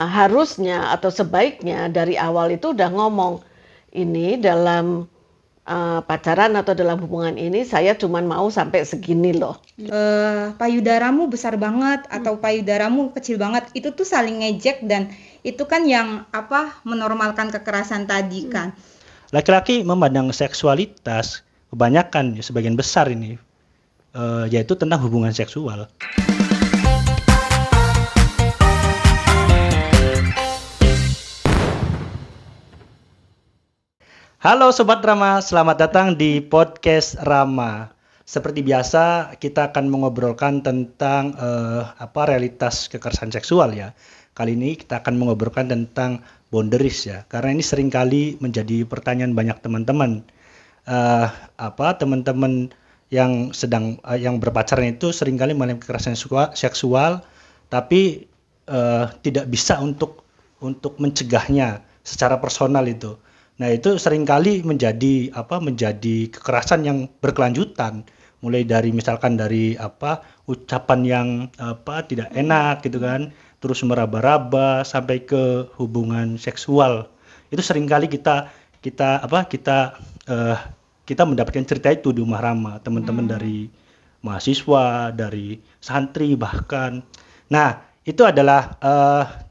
Harusnya atau sebaiknya dari awal itu udah ngomong, ini dalam pacaran atau dalam hubungan ini saya cuman mau sampai segini loh. Payudaramu besar banget atau payudaramu kecil banget, itu tuh saling ngejek, dan itu kan yang menormalkan kekerasan tadi kan. Laki-laki memandang seksualitas kebanyakan sebagian besar ini yaitu tentang hubungan seksual. Halo Sobat Rama, selamat datang di podcast Rama. Seperti biasa, kita akan mengobrolkan tentang realitas kekerasan seksual ya. Kali ini kita akan mengobrolkan tentang boundaries ya, karena ini seringkali menjadi pertanyaan banyak teman-teman. Teman-teman yang yang berpacaran itu seringkali mengalami kekerasan seksual, tapi tidak bisa untuk mencegahnya secara personal itu. Nah, itu seringkali menjadi kekerasan yang berkelanjutan, mulai dari misalkan dari ucapan yang tidak enak gitu kan, terus meraba-raba sampai ke hubungan seksual. Itu seringkali kita mendapatkan cerita itu di Rumah Rama, teman-teman dari mahasiswa, dari santri bahkan. Nah, itu adalah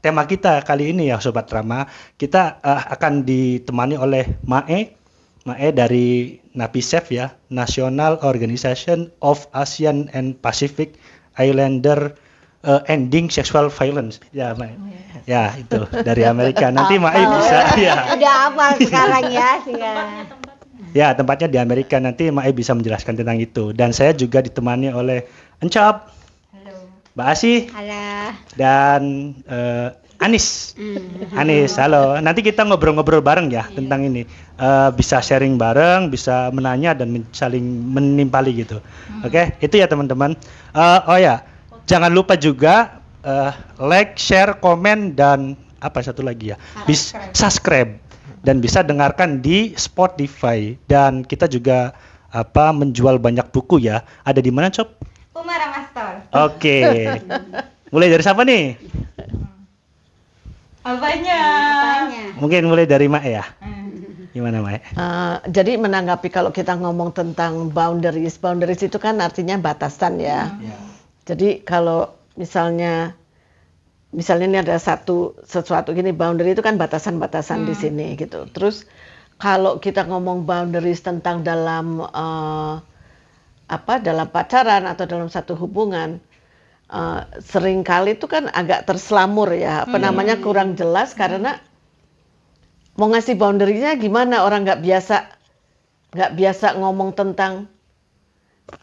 tema kita kali ini ya Sobat Rama. Kita akan ditemani oleh Mae dari NAPISEF ya, National Organization of Asian and Pacific Islander Ending Sexual Violence. Ya, Mae. Ya, itu dari Amerika. Nanti Mae bisa ya. Udah hafal sekarang ya. Ya, tempatnya di Amerika. Nanti Mae bisa menjelaskan tentang itu. Dan saya juga ditemani oleh Encop, Mbak Asih, Halo. dan Anis. Anis, halo. Nanti kita ngobrol-ngobrol bareng ya tentang ini. Bisa sharing bareng, bisa menanya dan saling menimpali gitu. Oke, itu ya teman-teman. Jangan lupa juga like, share, komen, dan satu lagi ya, subscribe. Dan bisa dengarkan di Spotify. Dan kita juga menjual banyak buku ya. Ada di mana, Cop? Uma Rama Store. Oke. Mulai dari siapa nih? Apanya? Mungkin mulai dari Mae ya. Gimana Mae? Jadi menanggapi kalau kita ngomong tentang boundaries itu kan artinya batasan ya. Jadi kalau misalnya ini ada sesuatu gini, boundary itu kan batasan-batasan di sini gitu. Terus kalau kita ngomong boundaries tentang dalam dalam pacaran atau dalam satu hubungan, seringkali itu kan agak terselamur ya, kurang jelas karena mau ngasih boundary-nya gimana, orang nggak biasa ngomong tentang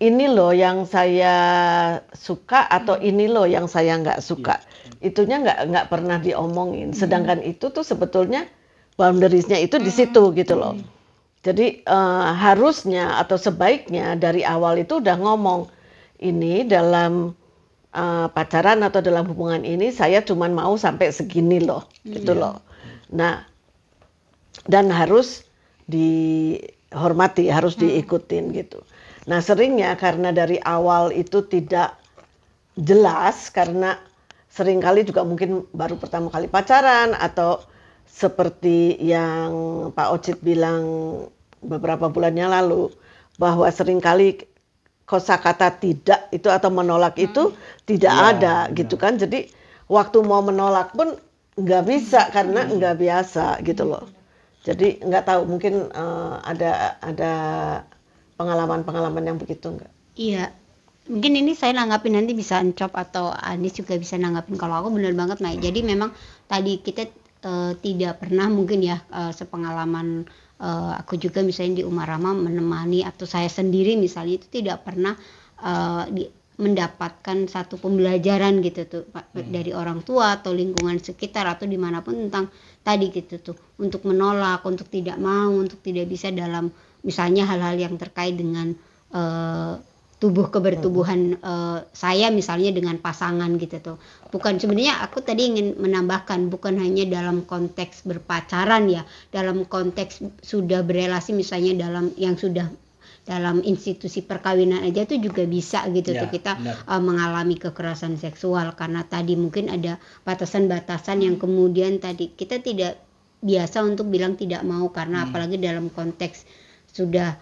ini loh yang saya suka atau ini loh yang saya nggak suka. Itunya nggak pernah diomongin. Sedangkan itu tuh sebetulnya boundaries-nya itu di situ gitu loh. Jadi harusnya atau sebaiknya dari awal itu udah ngomong, ini dalam pacaran atau dalam hubungan ini saya cuman mau sampai segini loh, gitu loh. Nah, dan harus dihormati, harus diikutin gitu. Nah, seringnya karena dari awal itu tidak jelas, karena seringkali juga mungkin baru pertama kali pacaran, atau seperti yang Pak Ocit bilang beberapa bulannya lalu, bahwa seringkali kosakata tidak itu atau menolak itu tidak ada gitu kan. Jadi waktu mau menolak pun nggak bisa karena nggak biasa gitu loh. Jadi nggak tahu, mungkin ada pengalaman yang begitu nggak? Iya. Mungkin ini saya nanggapin, nanti bisa Encop atau Anis juga bisa nanggapin. Kalau aku benar banget Mai. Jadi memang tadi kita tidak pernah mungkin ya sepengalaman aku juga misalnya di Uma Rama menemani atau saya sendiri misalnya itu tidak pernah mendapatkan satu pembelajaran gitu tuh dari orang tua atau lingkungan sekitar atau dimanapun tentang tadi gitu tuh, untuk menolak, untuk tidak mau, untuk tidak bisa dalam misalnya hal-hal yang terkait dengan kebertubuhan saya misalnya dengan pasangan gitu tuh. Bukan, sebenarnya aku tadi ingin menambahkan, bukan hanya dalam konteks berpacaran ya, dalam konteks sudah berelasi misalnya dalam yang sudah dalam institusi perkawinan aja tuh juga bisa gitu Ya, tuh kita benar. mengalami kekerasan seksual karena tadi mungkin ada batasan-batasan yang kemudian tadi kita tidak biasa untuk bilang tidak mau karena apalagi dalam konteks sudah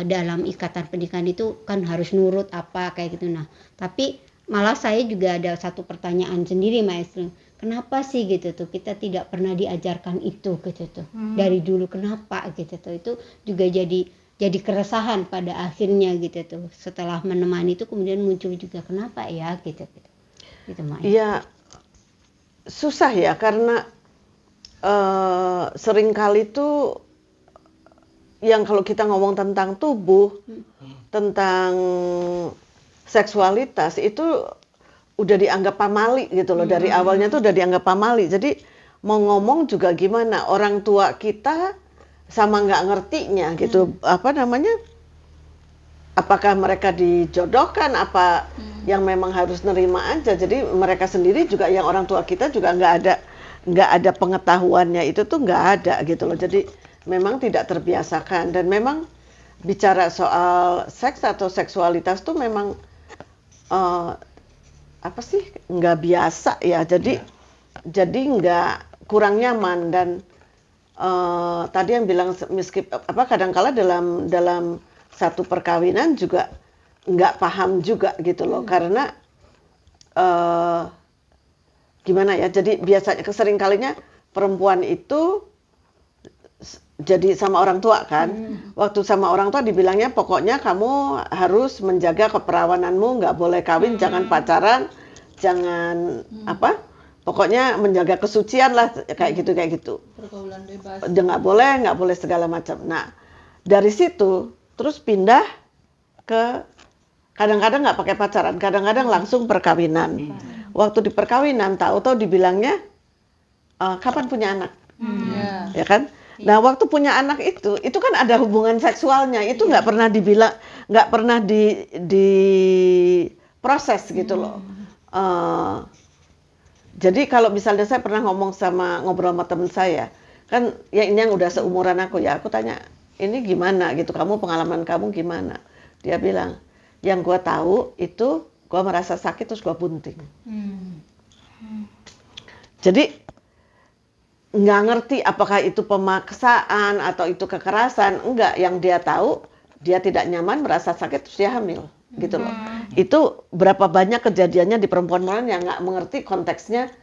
dalam ikatan pernikahan itu kan harus nurut apa kayak gitu. Nah, tapi malah saya juga ada satu pertanyaan sendiri Maestro. Kenapa sih gitu tuh kita tidak pernah diajarkan itu gitu tuh dari dulu, kenapa gitu tuh, itu juga jadi keresahan pada akhirnya gitu tuh, setelah menemani itu kemudian muncul juga kenapa ya gitu Maestro. Iya, susah ya karena seringkali tuh yang kalau kita ngomong tentang tubuh, tentang seksualitas itu udah dianggap pamali gitu loh. Dari awalnya tuh udah dianggap pamali. Jadi mau ngomong juga gimana, orang tua kita sama nggak ngertinya gitu. Apa namanya? Apakah mereka dijodohkan, apa yang memang harus nerima aja. Jadi mereka sendiri juga, yang orang tua kita juga nggak ada pengetahuannya, itu tuh nggak ada gitu loh. Jadi memang tidak terbiasakan, dan memang bicara soal seks atau seksualitas tuh memang apa sih, nggak biasa ya. Jadi nggak, kurang nyaman. Dan tadi yang bilang kadangkala dalam satu perkawinan juga nggak paham juga gitu loh, karena gimana ya, jadi biasanya kesering kalinya perempuan itu jadi sama orang tua kan, waktu sama orang tua dibilangnya pokoknya kamu harus menjaga keperawananmu, nggak boleh kawin, jangan pacaran, jangan pokoknya menjaga kesucian lah, kayak gitu. Pergaulan bebas. Nggak boleh segala macam. Nah, dari situ terus pindah ke, kadang-kadang nggak pakai pacaran, kadang-kadang langsung perkawinan. Waktu di perkawinan tahu-tahu dibilangnya kapan punya anak, ya kan? Nah, waktu punya anak itu kan ada hubungan seksualnya, itu nggak pernah dibilang, nggak pernah di proses gitu loh. Jadi kalau misalnya saya pernah ngobrol sama teman saya, kan yang udah seumuran aku ya, aku tanya, ini gimana gitu, pengalaman kamu gimana? Dia bilang, yang gua tahu itu gua merasa sakit terus gua bunting. Jadi nggak ngerti apakah itu pemaksaan atau itu kekerasan, enggak. Yang dia tahu, dia tidak nyaman, merasa sakit, terus dia hamil gitu loh. Itu berapa banyak kejadiannya di perempuan-perempuan yang nggak mengerti konteksnya,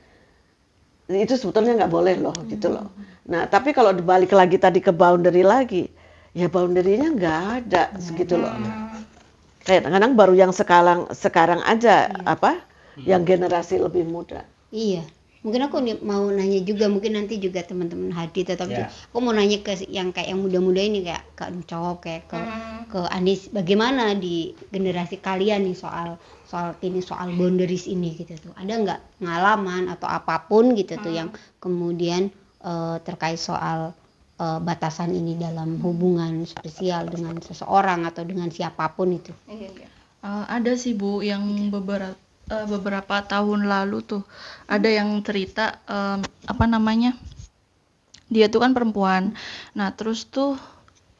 itu sebetulnya nggak boleh loh gitu loh. Nah, tapi kalau dibalik lagi tadi ke boundary lagi, ya boundary-nya nggak ada segitu loh. Kayak kadang baru yang sekarang aja yang generasi lebih muda. Iya, mungkin aku mau nanya juga, mungkin nanti juga teman-teman hadir, tetapi aku mau nanya ke yang kayak yang muda-muda ini, kayak Kak Cowok, kayak ke Andis, bagaimana di generasi kalian nih soal boundaries ini gitu tuh, ada nggak pengalaman atau apapun gitu tuh yang kemudian terkait soal batasan ini dalam hubungan spesial dengan seseorang atau dengan siapapun itu? Ada sih Bu, yang beberapa tahun lalu tuh ada yang cerita, dia tuh kan perempuan. Nah terus tuh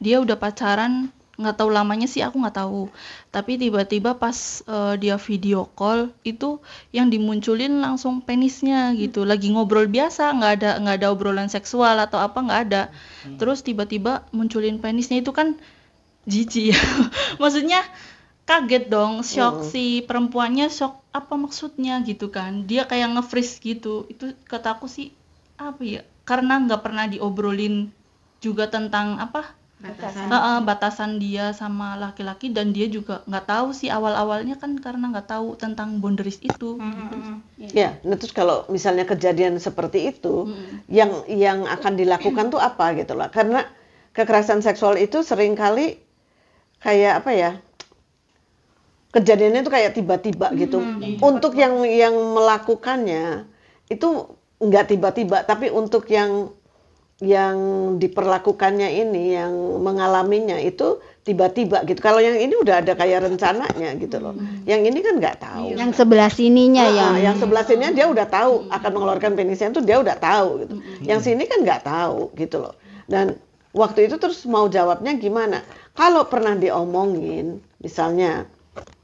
dia udah pacaran, nggak tahu lamanya sih, aku nggak tahu, tapi tiba-tiba pas dia video call itu yang dimunculin langsung penisnya gitu, lagi ngobrol biasa, nggak ada obrolan seksual atau apa, nggak ada. Terus tiba-tiba munculin penisnya, itu kan jijik ya. Maksudnya kaget dong, shock, si perempuannya shock, apa maksudnya gitu kan, dia kayak nge-freeze gitu. Itu kataku sih karena nggak pernah diobrolin juga tentang batasan dia sama laki-laki, dan dia juga nggak tahu sih awal-awalnya kan, karena nggak tahu tentang boundaries itu. Ya, nah terus kalau misalnya kejadian seperti itu, yang akan dilakukan tuh apa gitu lah, karena kekerasan seksual itu seringkali kayak kejadiannya itu kayak tiba-tiba gitu. Untuk yang melakukannya itu nggak tiba-tiba, tapi untuk yang diperlakukannya ini, yang mengalaminya itu tiba-tiba gitu. Kalau yang ini udah ada kayak rencananya gitu loh. Yang ini kan nggak tahu. Yang sebelah sininya yang sebelah sininya dia udah tahu akan mengeluarkan penisnya, itu dia udah tahu gitu. Yang sini kan nggak tahu gitu loh. Dan waktu itu terus mau jawabnya gimana? Kalau pernah diomongin, misalnya,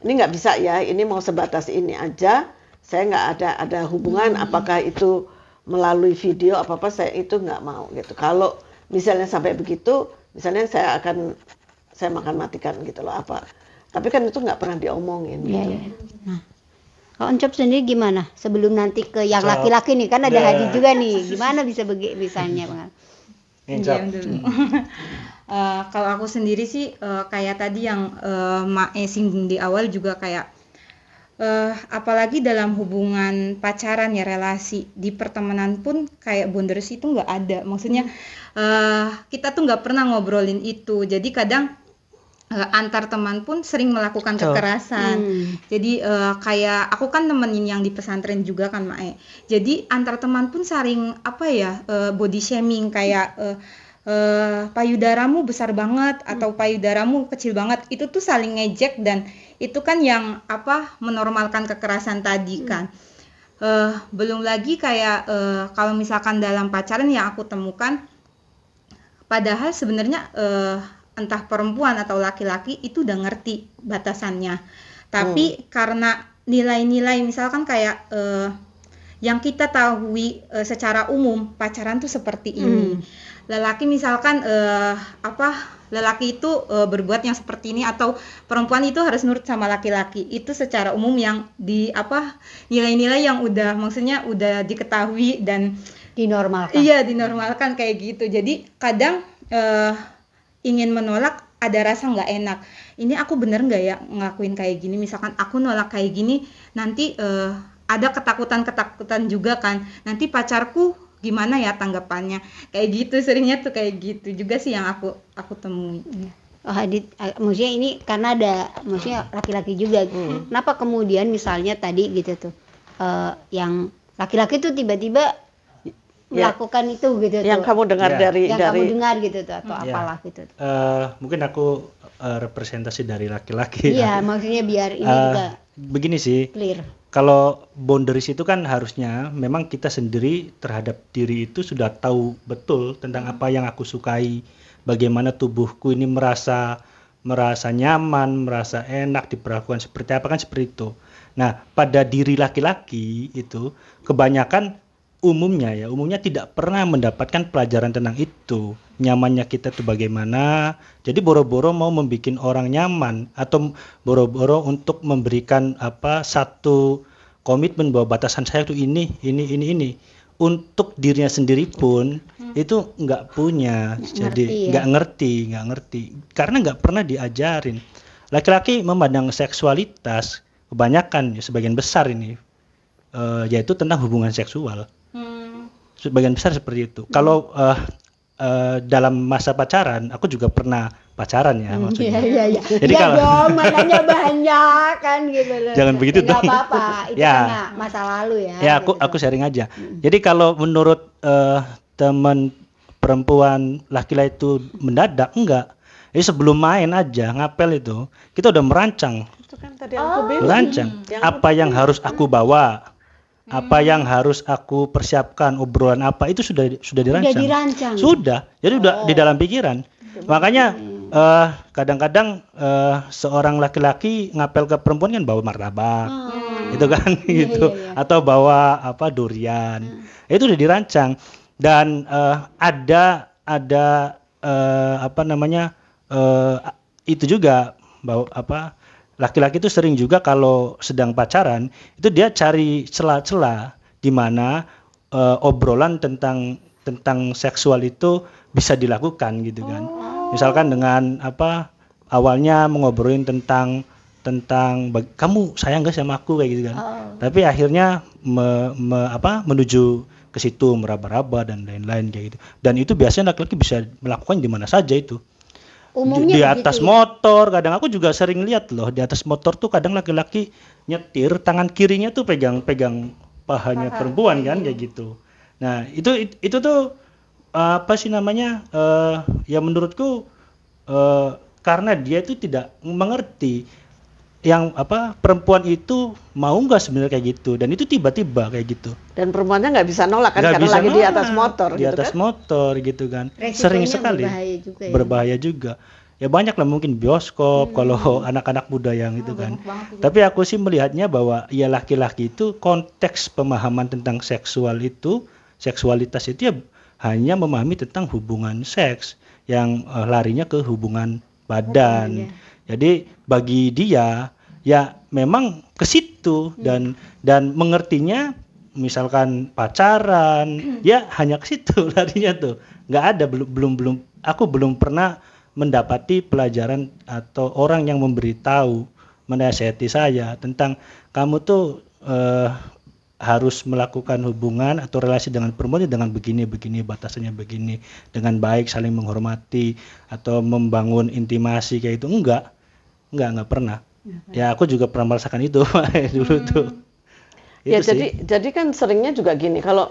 ini nggak bisa ya, ini mau sebatas ini aja, saya nggak ada hubungan, apakah itu melalui video apa-apa, saya itu nggak mau gitu. Kalau misalnya sampai begitu, misalnya saya makan matikan gitu loh apa. Tapi kan itu nggak pernah diomongin Iya, gitu. iya. Nah, kalau Encop sendiri gimana? Sebelum nanti ke yang So, laki-laki nih, kan ada the- Hadi juga nih. Gimana bisa misalnya, Bang? Diam dulu. Kalau aku sendiri sih kayak tadi yang Mae singgung di awal juga kayak apalagi dalam hubungan pacaran ya, relasi di pertemanan pun kayak boundaries itu nggak ada. Maksudnya kita tuh nggak pernah ngobrolin itu. Jadi kadang antar teman pun sering melakukan Betul. kekerasan. Jadi kayak aku kan temenin yang di pesantren juga kan Mae. Jadi antar teman pun saling body shaming kayak payudaramu besar banget atau payudaramu kecil banget. Itu tuh saling ngejek dan itu kan yang menormalkan kekerasan tadi kan. Belum lagi kayak kalau misalkan dalam pacaran yang aku temukan, padahal sebenarnya entah perempuan atau laki-laki itu udah ngerti batasannya. Tapi karena nilai-nilai misalkan kayak yang kita tahu secara umum pacaran tuh seperti ini. Lelaki misalkan lelaki itu berbuat yang seperti ini atau perempuan itu harus nurut sama laki-laki. Itu secara umum yang nilai-nilai yang maksudnya udah diketahui dan Dinormalkan. iya dinormalkan kayak gitu. Jadi kadang ingin menolak ada rasa nggak enak. Ini aku bener nggak ya ngelakuin kayak gini? Misalkan aku nolak kayak gini, nanti ada ketakutan juga kan. Nanti pacarku gimana ya tanggapannya? Kayak gitu seringnya tuh kayak gitu juga sih yang aku temui. Oh, Hadit, maksudnya ini karena ada maksudnya laki-laki juga. Kenapa kemudian misalnya tadi gitu tuh yang laki-laki tuh tiba-tiba melakukan itu gitu Yang tuh. kamu dengar Ya. dari Yang kamu dengar gitu tuh atau Ya. apalah gitu tuh. Mungkin aku representasi dari laki-laki. Iya, maksudnya biar ini juga Begini sih, clear. kalau boundaries itu kan harusnya memang kita sendiri terhadap diri itu sudah tahu betul tentang apa yang aku sukai, bagaimana tubuhku ini merasa nyaman, merasa enak diperlakukan seperti apa kan seperti itu. Nah, pada diri laki-laki itu kebanyakan umumnya tidak pernah mendapatkan pelajaran tentang itu. Nyamannya kita tuh bagaimana. Jadi boro-boro mau membuat orang nyaman atau boro-boro untuk memberikan satu komitmen bahwa batasan saya tuh ini. Untuk dirinya sendiri pun itu nggak punya, jadi nggak ngerti karena nggak pernah diajarin. Laki-laki memandang seksualitas kebanyakan sebagian besar ini yaitu tentang hubungan seksual. Sebagian besar seperti itu. Kalau dalam masa pacaran, aku juga pernah pacaran ya maksudnya. Iya. Jadi Ya kalau dong, makanya banyak kan gitu loh. Jangan begitu Nggak dong. apa-apa, itu Ya. karena masa lalu ya. ya gitu. aku sharing aja. Jadi kalau menurut teman perempuan laki-laki itu mendadak enggak. Jadi sebelum main aja ngapel itu kita udah merancang, itu kan tadi aku bilang. merancang apa yang harus aku bawa, apa yang harus aku persiapkan, obrolan apa itu sudah Udah dirancang. dirancang. Sudah, jadi udah di dalam pikiran. Makanya kadang-kadang seorang laki-laki ngapel ke perempuan kan bawa martabak, itu kan gitu, atau bawa durian, itu udah dirancang dan ada itu juga bahwa laki-laki itu sering juga kalau sedang pacaran itu dia cari celah-celah di mana obrolan tentang seksual itu bisa dilakukan gitu kan. Misalkan dengan awalnya mengobrolin tentang kamu sayang gak sama aku kayak gitu kan. Tapi akhirnya menuju ke situ meraba-raba dan lain-lain kayak gitu. Dan itu biasanya laki-laki bisa melakukan di mana saja itu. Umumnya Di begitu atas ya? motor, kadang aku juga sering lihat loh di atas motor tuh kadang laki-laki nyetir tangan kirinya tuh pegang pahanya perempuan kan kayak gitu. Nah itu tuh ya menurutku karena dia itu tidak mengerti yang perempuan itu mau nggak sebenarnya kayak gitu, dan itu tiba-tiba kayak gitu. Dan perempuannya nggak bisa nolak kan Nggak karena bisa lagi di nolak, atas motor di gitu atas kan. motor gitu kan. Resikonya Sering sekali berbahaya juga ya. berbahaya juga. Ya banyak lah mungkin bioskop kalau anak-anak muda yang itu kan. Tapi aku sih melihatnya bahwa ya laki-laki itu konteks pemahaman tentang seksualitas itu ya hanya memahami tentang hubungan seks yang larinya ke hubungan badan. Jadi bagi dia ya memang ke situ, dan mengertinya misalkan pacaran ya hanya ke situ larinya tuh. Nggak ada, belum aku belum pernah mendapati pelajaran atau orang yang memberitahu, menasihati saya tentang kamu tuh harus melakukan hubungan atau relasi dengan perempuan dengan begini batasannya begini, dengan baik, saling menghormati atau membangun intimasi kayak itu. Enggak pernah. Ya aku juga pernah merasakan itu dulu tuh. Ya Itu sih. jadi kan seringnya juga gini, kalau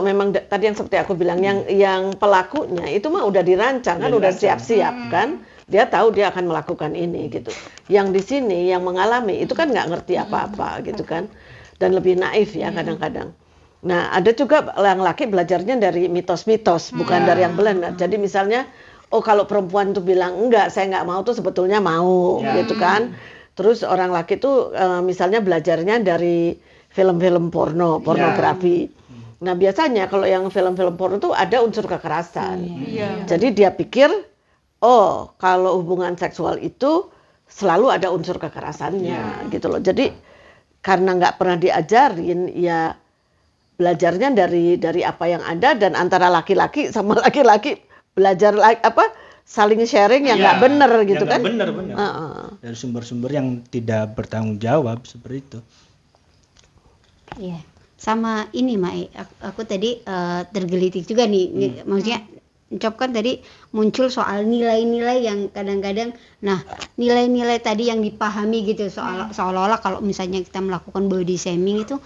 memang tadi yang seperti aku bilang, yang pelakunya itu mah udah dirancang kan, udah siap-siap kan, dia tahu dia akan melakukan ini gitu. Yang di sini yang mengalami itu kan nggak ngerti apa-apa gitu kan, dan lebih naif ya kadang-kadang. Nah ada juga yang laki belajarnya dari mitos-mitos, bukan dari yang benar. Jadi misalnya, oh kalau perempuan tuh bilang enggak, saya nggak mau tuh sebetulnya mau gitu kan. Terus orang laki tuh misalnya belajarnya dari film-film pornografi. Nah biasanya kalau yang film-film porno tuh ada unsur kekerasan. Jadi dia pikir, oh kalau hubungan seksual itu selalu ada unsur kekerasannya gitu loh. Jadi karena nggak pernah diajarin, ya belajarnya dari apa yang ada, dan antara laki-laki sama laki-laki belajar saling sharing yang nggak benar gitu kan. Benar. Dari sumber-sumber yang tidak bertanggung jawab seperti itu. Iya, sama ini Mae, aku tadi tergelitik juga nih, maksudnya Encop kan tadi muncul soal nilai-nilai yang kadang-kadang, nah nilai-nilai tadi yang dipahami gitu seolah-olah kalau misalnya kita melakukan body shaming itu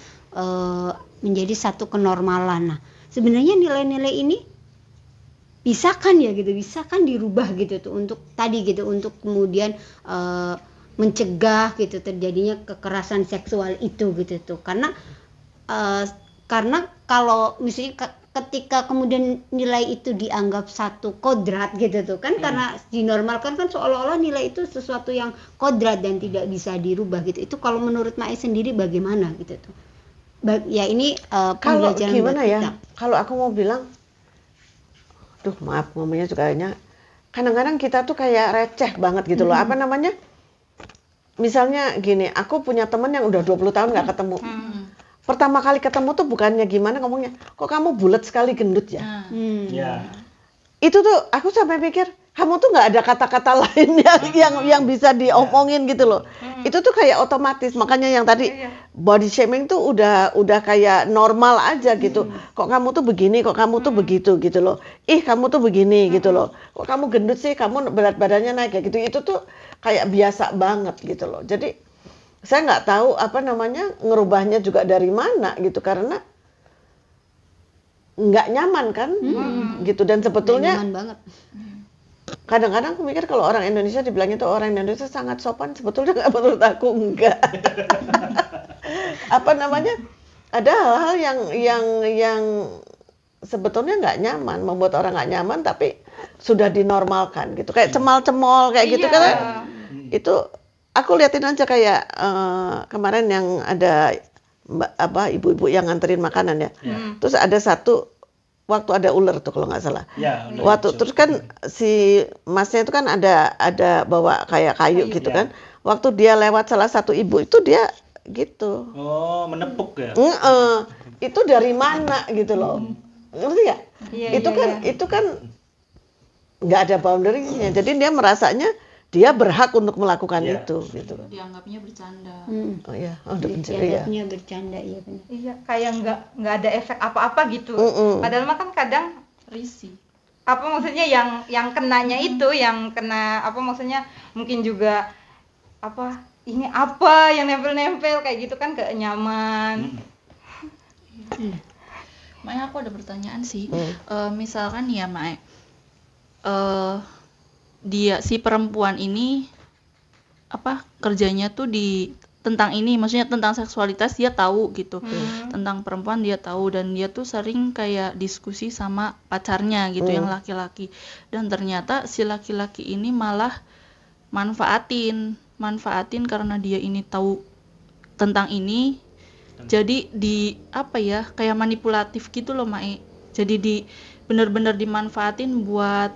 menjadi satu kenormalan. Nah sebenarnya nilai-nilai ini bisa kan dirubah gitu tuh untuk tadi gitu, untuk kemudian mencegah gitu terjadinya kekerasan seksual itu gitu tuh, karena kalau misalnya ketika kemudian nilai itu dianggap satu kodrat gitu tuh kan, karena dinormalkan kan seolah-olah nilai itu sesuatu yang kodrat dan tidak bisa dirubah gitu. Itu kalau menurut Mae sendiri bagaimana gitu tuh? Ya ini Kalau pembelajaran gimana buat ya, kita. kalau aku mau bilang, maaf ngomongnya juga kayaknya kadang-kadang kita tuh kayak receh banget gitu loh. Apa namanya, misalnya gini, aku punya teman yang udah 20 tahun nggak ketemu. Pertama kali ketemu tuh bukannya gimana ngomongnya, kok kamu bulat sekali, gendut ya. Itu tuh aku sampai pikir, kamu tuh nggak ada kata-kata lain yang bisa diomongin gitu loh. Itu tuh kayak otomatis. Makanya yang tadi body shaming tuh udah kayak normal aja gitu. Kok kamu tuh begini, kok kamu tuh begitu gitu loh. Ih kamu tuh begini gitu loh. Kok kamu gendut sih, kamu berat badannya naik kayak gitu. Itu tuh kayak biasa banget gitu loh. Jadi saya nggak tahu apa namanya ngerubahnya juga dari mana gitu, karena nggak nyaman kan gitu. Dan sebetulnya Nyaman banget. kadang-kadang aku mikir kalau orang Indonesia dibilang itu orang Indonesia sangat sopan, sebetulnya nggak, menurut aku enggak. Apa namanya, ada hal-hal yang sebetulnya nggak nyaman, membuat orang nggak nyaman, tapi sudah dinormalkan gitu, kayak cemal-cemol kayak gitu kan. Itu aku liatin aja kayak kemarin yang ada ibu-ibu yang nganterin makanan ya. Terus ada satu waktu ada ular tuh kalau nggak salah. Waktu terus kan si masnya itu kan ada bawa kayak kayu gitu kan. Waktu dia lewat salah satu ibu itu dia gitu. Oh, menepuk ya. Itu dari mana gitu loh. Ngerti nggak? Itu kan nggak ada boundary-nya. Jadi dia merasanya dia berhak untuk melakukan itu gitu. Dianggapnya bercanda. Oh iya, udah Dianggapnya bercanda, iya benar. Iya, kayak nggak ada efek apa-apa gitu. Padahal mah kan kadang Risih. apa maksudnya yang kenanya itu, yang kena apa maksudnya mungkin juga apa ini apa yang nempel-nempel kayak gitu kan gak nyaman. Mae, aku ada pertanyaan sih. Misalkan ya Mae, dia si perempuan ini kerjanya tuh di tentang ini, maksudnya tentang seksualitas dia tahu gitu, tentang perempuan dia tahu, dan dia tuh sering kayak diskusi sama pacarnya gitu yang laki-laki, dan ternyata si laki-laki ini malah manfaatin karena dia ini tahu tentang ini, jadi kayak manipulatif gitu loh Mae, jadi bener-bener dimanfaatin buat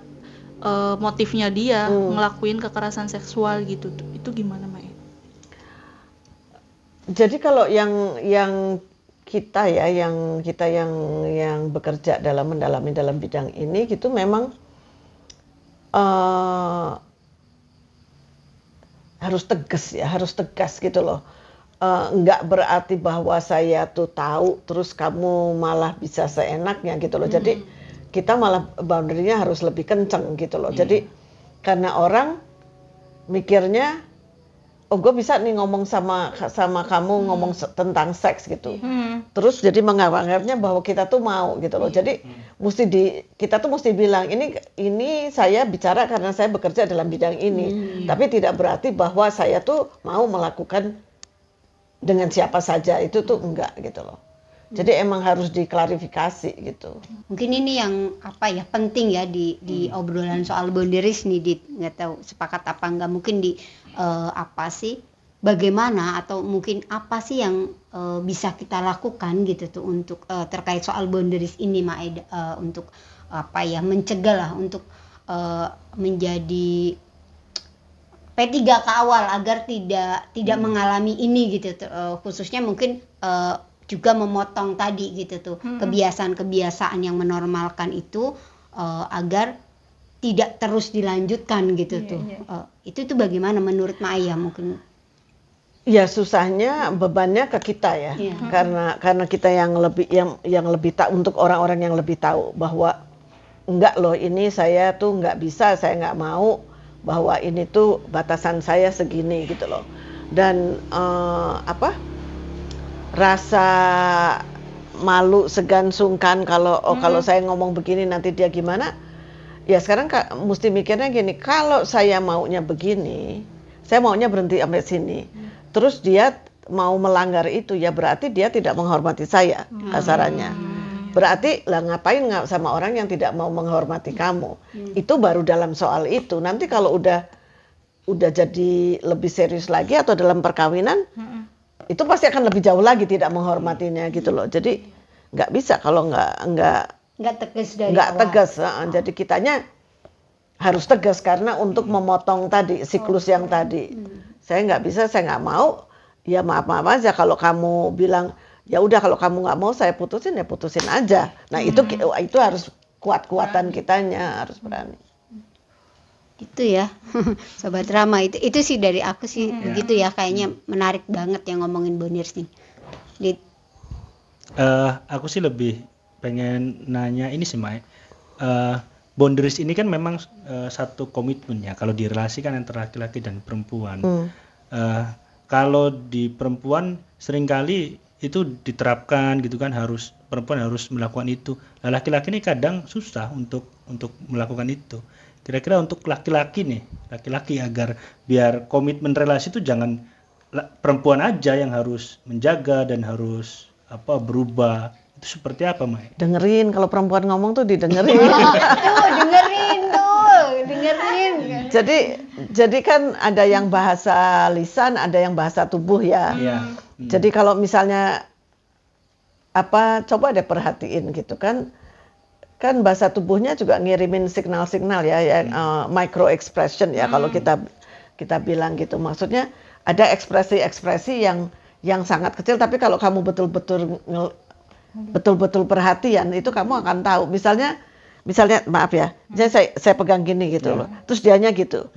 motifnya dia ngelakuin kekerasan seksual gitu. Itu gimana Mae? Jadi kalau yang kita ya, yang bekerja mendalami dalam bidang ini gitu, memang harus tegas gitu loh. Nggak berarti bahwa saya tuh tahu terus kamu malah bisa seenaknya gitu loh. Jadi kita malah boundary-nya harus lebih kenceng gitu loh. Jadi karena orang mikirnya, oh gue bisa nih ngomong sama kamu ngomong tentang seks gitu. Terus jadi menganggapnya bahwa kita tuh mau gitu loh. Jadi kita tuh mesti bilang ini saya bicara karena saya bekerja dalam bidang ini. Tapi tidak berarti bahwa saya tuh mau melakukan dengan siapa saja, itu tuh enggak gitu loh. Jadi emang harus diklarifikasi gitu. Mungkin ini yang penting ya di obrolan soal boundaries nih, nggak tahu sepakat apa enggak, mungkin bagaimana atau mungkin apa sih yang bisa kita lakukan gitu tuh untuk terkait soal boundaries ini Mae, untuk mencegah lah, untuk menjadi P3K awal agar tidak mengalami ini gitu tuh, khususnya mungkin juga memotong tadi gitu tuh kebiasaan-kebiasaan yang menormalkan itu agar tidak terus dilanjutkan gitu tuh. Itu tuh bagaimana menurut Maya mungkin? Ya susahnya bebannya ke kita ya. Karena kita yang lebih tahu, untuk orang-orang yang lebih tahu bahwa enggak loh, ini saya tuh nggak bisa, saya nggak mau, bahwa ini tuh batasan saya segini gitu loh. Dan rasa malu, segan, sungkan kalau saya ngomong begini nanti dia gimana. Ya sekarang mesti mikirnya gini, kalau saya maunya begini, saya maunya berhenti sampai sini. Terus dia mau melanggar itu, ya berarti dia tidak menghormati saya, kasarannya. Berarti lah ngapain sama orang yang tidak mau menghormati kamu. Itu baru dalam soal itu. Nanti kalau udah jadi lebih serius lagi atau dalam perkawinan, itu pasti akan lebih jauh lagi tidak menghormatinya gitu loh. Jadi nggak bisa kalau nggak tegas dari awal. Tegas. Jadi kitanya harus tegas karena untuk memotong tadi siklus yang tadi. Saya nggak bisa, saya nggak mau. Ya maaf aja kalau kamu bilang ya udah, kalau kamu nggak mau saya putusin, ya putusin aja. Nah itu harus kuat-kuatan kitanya, harus berani. Itu ya Sobat Rama, itu sih dari aku sih begitu ya, kayaknya menarik banget yang ngomongin boundaries nih. Aku sih lebih pengen nanya ini sih Mai, boundaries ini kan memang satu komitmen ya kalau di relasi kan antara laki-laki dan perempuan. Kalau di perempuan seringkali itu diterapkan gitu kan, perempuan harus melakukan itu. Nah, laki-laki ini kadang susah untuk melakukan itu. Kira-kira untuk laki-laki agar biar komitmen relasi itu jangan perempuan aja yang harus menjaga dan harus berubah. Itu seperti apa, Mai? Dengerin, kalau perempuan ngomong tuh didengerin. dengerin. Jadi kan ada yang bahasa lisan, ada yang bahasa tubuh ya. Jadi kalau misalnya coba deh perhatiin gitu kan bahasa tubuhnya juga ngirimin signal-signal ya, micro expression ya, kalau kita bilang gitu. Maksudnya ada ekspresi-ekspresi yang sangat kecil, tapi kalau kamu betul-betul perhatian itu kamu akan tahu. Misalnya maaf ya, saya pegang gini gitu loh, terus dianya gitu,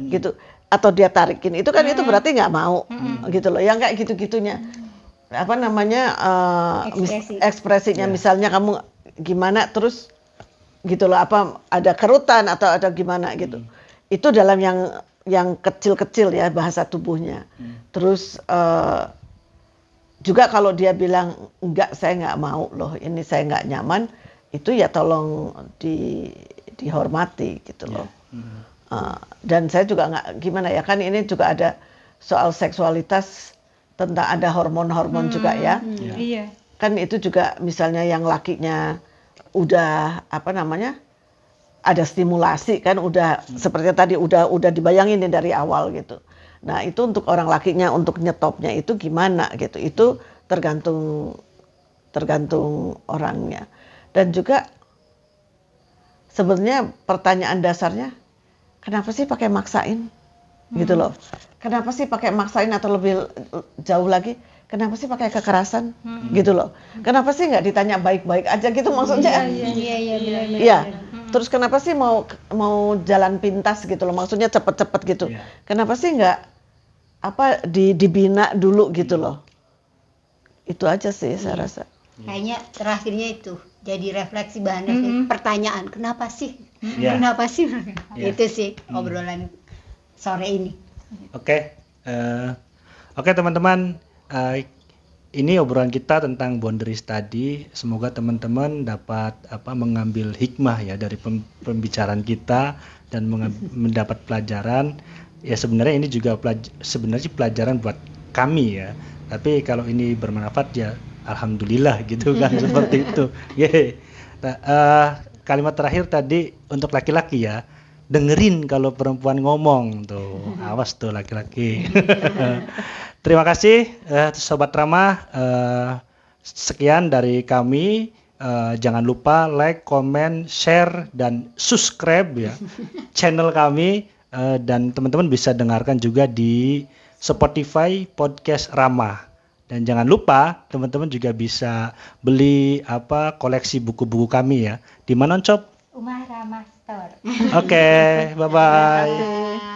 atau dia tarikin, itu kan itu berarti nggak mau gitu loh, yang kayak gitu-gitunya. Ekspresinya, misalnya kamu gimana terus gitu loh, ada kerutan atau ada gimana gitu. Itu dalam yang kecil-kecil ya bahasa tubuhnya. Terus juga kalau dia bilang enggak, saya nggak mau loh, ini saya nggak nyaman, itu ya tolong dihormati gitu loh. Dan saya juga nggak gimana ya, kan ini juga ada soal seksualitas, tentang ada hormon-hormon juga ya. Iya. Kan itu juga misalnya yang lakinya udah apa namanya, ada stimulasi kan, udah seperti tadi udah dibayangin nih dari awal gitu. Nah itu untuk orang lakinya untuk nyetopnya itu gimana gitu, itu tergantung orangnya. Dan juga sebenarnya pertanyaan dasarnya, kenapa sih pakai maksain gitu loh? Kenapa sih pakai maksain, atau lebih jauh lagi, kenapa sih pakai kekerasan gitu loh? Kenapa sih nggak ditanya baik-baik aja gitu maksudnya? Iya benar-benar. Iya. Terus kenapa sih mau jalan pintas gitu loh? Maksudnya cepet-cepet gitu. Iya. Kenapa sih nggak dibina dulu gitu loh? Itu aja sih saya rasa. Kayaknya terakhirnya itu jadi refleksi, bahan refleksi, pertanyaan kenapa sih? Iya. Kenapa sih? Iya. Itu sih obrolan sore ini. Oke, oke teman-teman, ini obrolan kita tentang boundaries tadi. Semoga teman-teman dapat mengambil hikmah ya dari pembicaraan kita dan mendapat pelajaran. Ya sebenarnya ini juga sebenarnya pelajaran buat kami ya. Tapi kalau ini bermanfaat ya alhamdulillah gitu kan seperti itu. Yeay. Nah, kalimat terakhir tadi untuk laki-laki ya. Dengerin kalau perempuan ngomong tuh, awas tuh laki-laki. Terima kasih Sobat Rama, sekian dari kami. Jangan lupa like, comment, share, dan subscribe ya channel kami, dan teman-teman bisa dengarkan juga di Spotify Podcast Rama. Dan jangan lupa teman-teman juga bisa beli koleksi buku-buku kami ya. Di mana, Cop? Umar Rama Store. Oke, bye-bye.